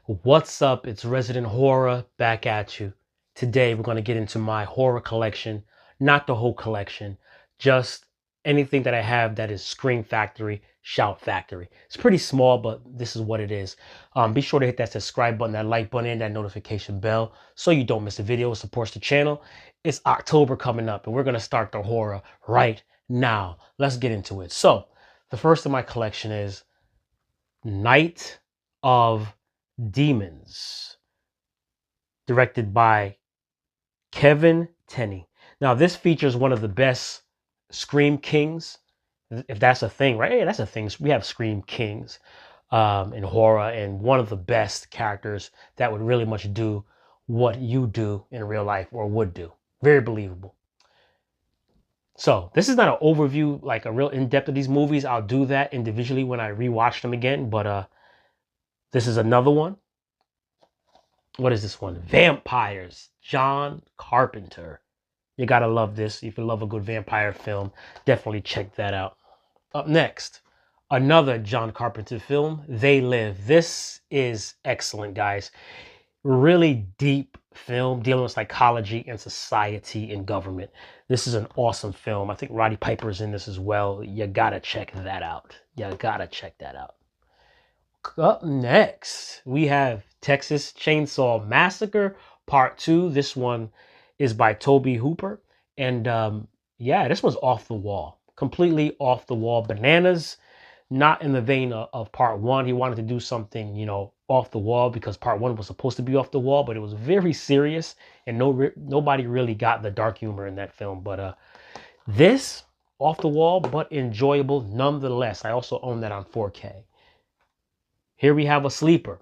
What's up? It's Resident Horror back at you. Today we're going to get into my horror collection, not the whole collection, just anything that I have that is Scream Factory, Shout Factory. It's pretty small, but this is what it is. Be sure to hit that subscribe button, that like button, and that notification bell so you don't miss a video. It supports the channel. It's October coming up, and we're going to start the horror right now. Let's get into it. So, the first of my collection is Night of Demons, directed by Kevin Tenney. Now, this features one of the best Scream Kings, if that's a thing, right? Hey, that's a thing. We have Scream Kings in horror, and one of the best characters that would really much do what you do in real life or would do. Very believable. So this is not an overview, like a real in-depth of these movies. I'll do that individually when I rewatch them again, but this is another one. What is this one? Vampires, John Carpenter. You gotta love this. If you love a good vampire film, definitely check that out. Up next, another John Carpenter film, They Live. This is excellent, guys. Really deep film dealing with psychology and society and government. This is an awesome film. I think Roddy Piper's in this as well. You gotta check that out. You gotta check that out. Up next, we have Texas Chainsaw Massacre Part 2. This one is by Tobe Hooper. And yeah, this one's off the wall. Completely off the wall. Bananas. Not in the vein of Part 1. He wanted to do something, off the wall because Part 1 was supposed to be off the wall, but it was very serious and nobody really got the dark humor in that film. But this, off the wall, but enjoyable nonetheless. I also own that on 4K. Here we have a sleeper,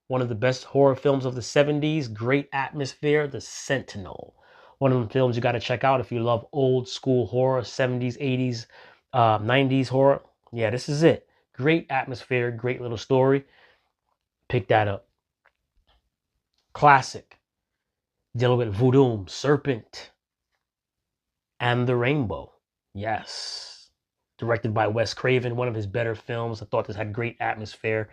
one of the best horror films of the 70s, great atmosphere, The Sentinel. One of the films you got to check out if you love old school horror, 70s, 80s, 90s horror. Yeah, this is it. Great atmosphere, great little story. Pick that up. Classic. Dealing with voodoo, serpent, and the rainbow. Yes. Directed by Wes Craven, one of his better films. I thought this had great atmosphere.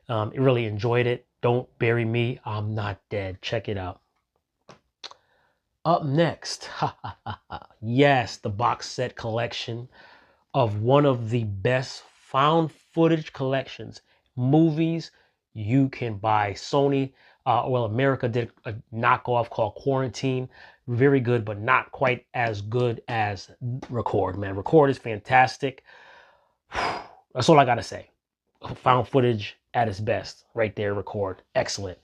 Really enjoyed it. Don't Bury Me, I'm Not Dead. Check it out. Up next, yes, the box set collection of one of the best found footage collections, movies you can buy. Sony, America did a knockoff called Quarantine. Very good, but not quite as good as Record, man. Record is fantastic. That's all I got to say. Found footage at its best right there. Record, excellent.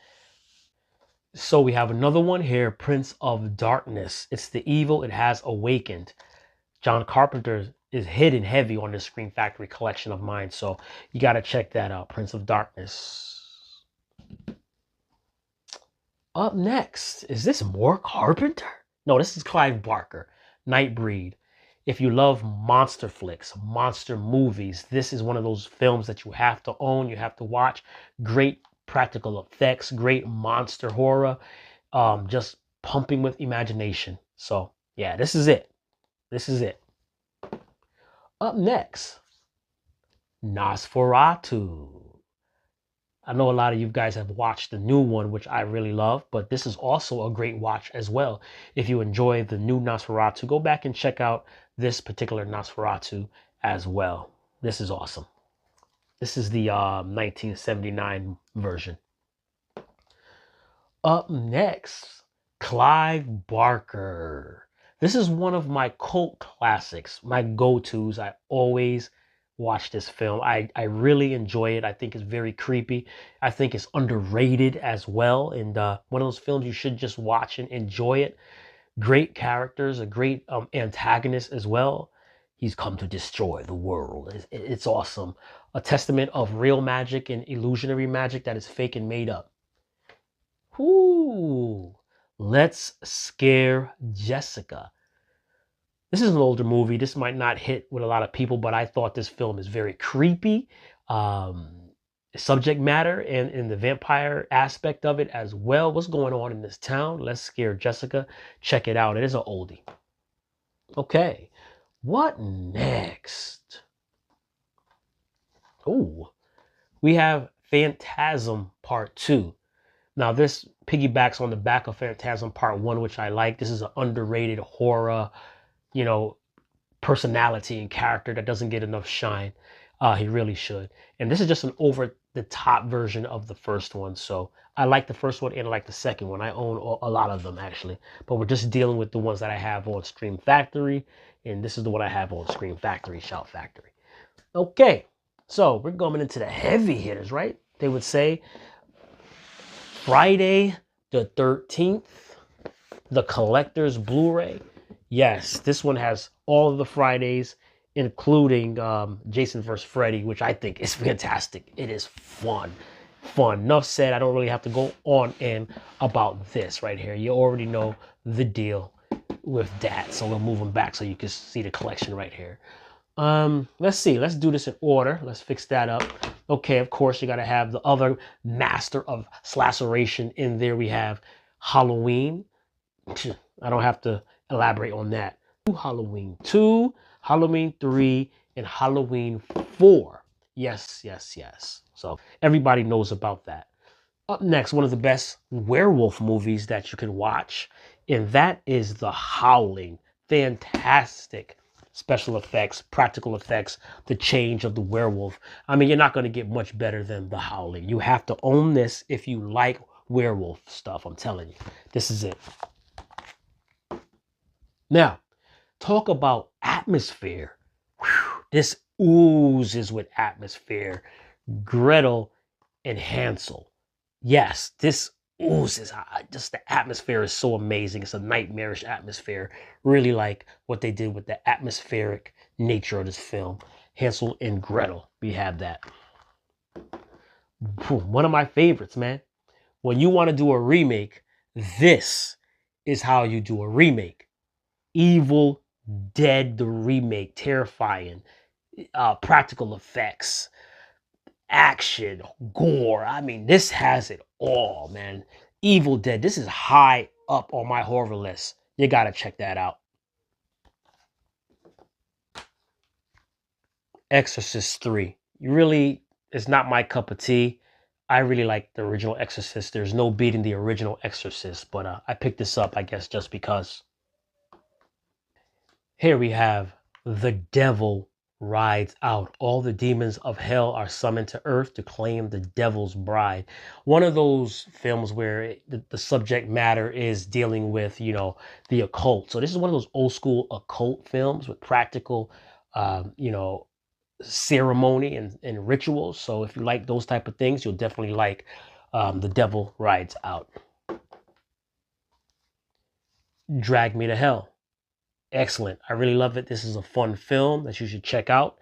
So we have another one here, Prince of Darkness. It's the evil, it has awakened. John Carpenter is hitting heavy on the Scream Factory collection of mine, so you got to check that out. Prince of Darkness. Up next, is this more Carpenter? No, this is Clive Barker, Nightbreed. If you love monster flicks, monster movies, this is one of those films that you have to own, you have to watch. Great practical effects, great monster horror, just pumping with imagination. So yeah, this is it. This is it. Up next, Nosferatu. I know a lot of you guys have watched the new one, which I really love, but this is also a great watch as well. If you enjoy the new Nosferatu, go back and check out this particular Nosferatu as well. This is awesome. This is the 1979 version. Up next, Clive Barker. This is one of my cult classics, my go-tos. I always watch this film. I really enjoy it. I think it's very creepy. I think it's underrated as well. And one of those films you should just watch and enjoy it. Great characters, a great antagonist as well. He's come to destroy the world. It's awesome. A testament of real magic and illusionary magic that is fake and made up. Ooh, Let's Scare Jessica. This is an older movie. This might not hit with a lot of people, but I thought this film is very creepy. Subject matter and in the vampire aspect of it as well. What's going on in this town? Let's Scare Jessica. Check it out. It is an oldie. Okay. What next? Oh, we have Phantasm Part 2. Now, this piggybacks on the back of Phantasm Part 1, which I like. This is an underrated horror, you know, personality and character that doesn't get enough shine. He really should. And this is just an over the top version of the first one. So I like the first one and I like the second one. I own a lot of them actually, but we're just dealing with the ones that I have on Scream Factory. And this is the one I have on Scream Factory, Shout Factory. Okay, so we're going into the heavy hitters, right? They would say Friday the 13th, the Collector's Blu-ray. Yes, this one has all of the Fridays, including Jason vs. Freddy, which I think is fantastic. It is fun. Enough said. I don't really have to go on in about this right here. You already know the deal with that. So we'll move them back so you can see the collection right here. Let's see. Let's do this in order. Let's fix that up. Okay, of course, you got to have the other master of slaceration in there. We have Halloween. I don't have to elaborate on that. Halloween 2, Halloween 3, and Halloween 4. Yes. So everybody knows about that. Up next, one of the best werewolf movies that you can watch, and that is The Howling. Fantastic special effects, practical effects, the change of the werewolf. I mean, you're not going to get much better than The Howling. You have to own this if you like werewolf stuff. I'm telling you, this is it. Now, talk about atmosphere. Whew, this oozes with atmosphere. Gretel and Hansel. Yes, this oozes. Just the atmosphere is so amazing. It's a nightmarish atmosphere. Really like what they did with the atmospheric nature of this film. Hansel and Gretel. We have that. One of my favorites, man. When you want to do a remake, this is how you do a remake. Evil Dead, the remake, terrifying, practical effects, action, gore. I mean, this has it all, man. Evil Dead, this is high up on my horror list. You gotta check that out. Exorcist 3. It's not my cup of tea. I really like the original Exorcist. There's no beating the original Exorcist, but I picked this up, I guess, just because. Here we have The Devil Rides Out. All the demons of hell are summoned to earth to claim the devil's bride. One of those films where the subject matter is dealing with, the occult. So this is one of those old school occult films with practical, ceremony and rituals. So if you like those type of things, you'll definitely like The Devil Rides Out. Drag Me to Hell. Excellent. I really love it. This is a fun film that you should check out.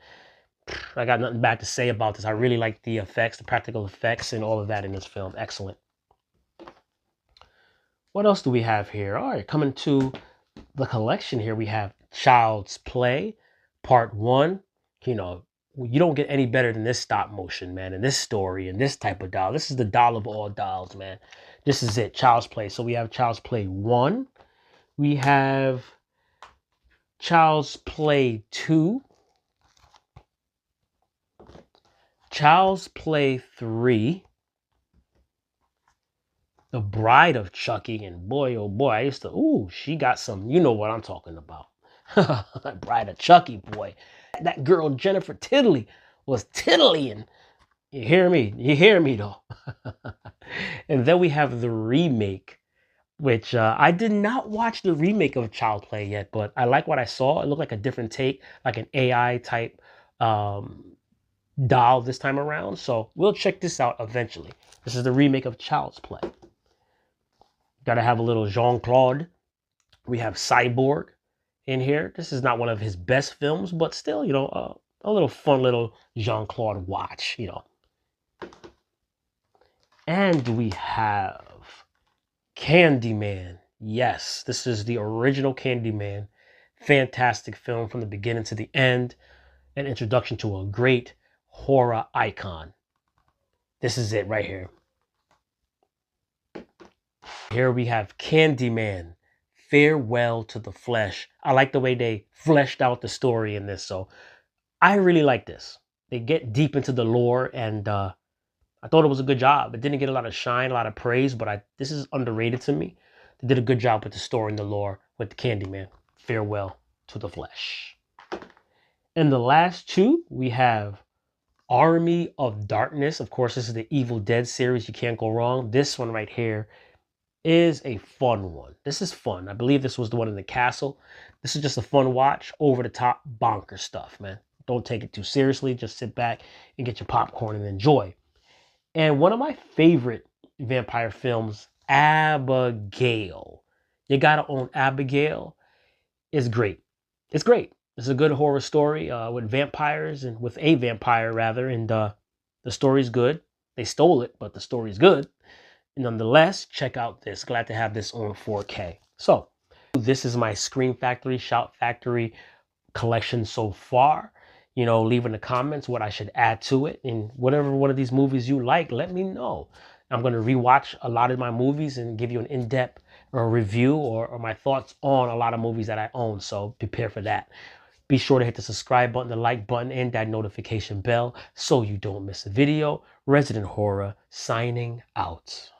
I got nothing bad to say about this. I really like the effects, the practical effects, and all of that in this film. Excellent. What else do we have here? All right, coming to the collection here, we have Child's Play, Part 1. You don't get any better than this stop motion, man, and this story and this type of doll. This is the doll of all dolls, man. This is it, Child's Play. So we have Child's Play 1. We have Child's Play 2, Child's Play 3, The Bride of Chucky, and boy, oh boy, she got some, you know what I'm talking about. Bride of Chucky, boy. That girl, Jennifer Tiddly, was tiddlying. You hear me? You hear me, though. And then we have the remake, which I did not watch the remake of Child Play yet, but I like what I saw. It looked like a different take, like an AI type doll this time around. So we'll check this out eventually. This is the remake of Child's Play. Got to have a little Jean-Claude. We have Cyborg in here. This is not one of his best films, but still, a little fun little Jean-Claude watch, And we have Candyman. Yes, this is the original Candyman. Fantastic film from the beginning to the end. An introduction to a great horror icon. This is it right here. Here we have Candyman, Farewell to the Flesh. I like the way they fleshed out the story in this, so I really like this. They get deep into the lore, and I thought it was a good job. It didn't get a lot of shine, a lot of praise, but this is underrated to me. They did a good job with the story and the lore with the Candyman. Farewell to the Flesh. And the last two, we have Army of Darkness. Of course, this is the Evil Dead series. You can't go wrong. This one right here is a fun one. This is fun. I believe this was the one in the castle. This is just a fun watch, over the top bonker stuff, man. Don't take it too seriously. Just sit back and get your popcorn and enjoy. And one of my favorite vampire films, Abigail. You gotta own Abigail. Is great. It's great. It's a good horror story with vampires, and with a vampire rather, and the story's good. They stole it, but the story's good. Nonetheless, check out this. Glad to have this on 4K. So, this is my Scream Factory, Shout Factory collection so far. You know, leave in the comments what I should add to it. And whatever one of these movies you like, let me know. I'm going to rewatch a lot of my movies and give you an in-depth review or my thoughts on a lot of movies that I own. So prepare for that. Be sure to hit the subscribe button, the like button, and that notification bell so you don't miss a video. Resident Horror signing out.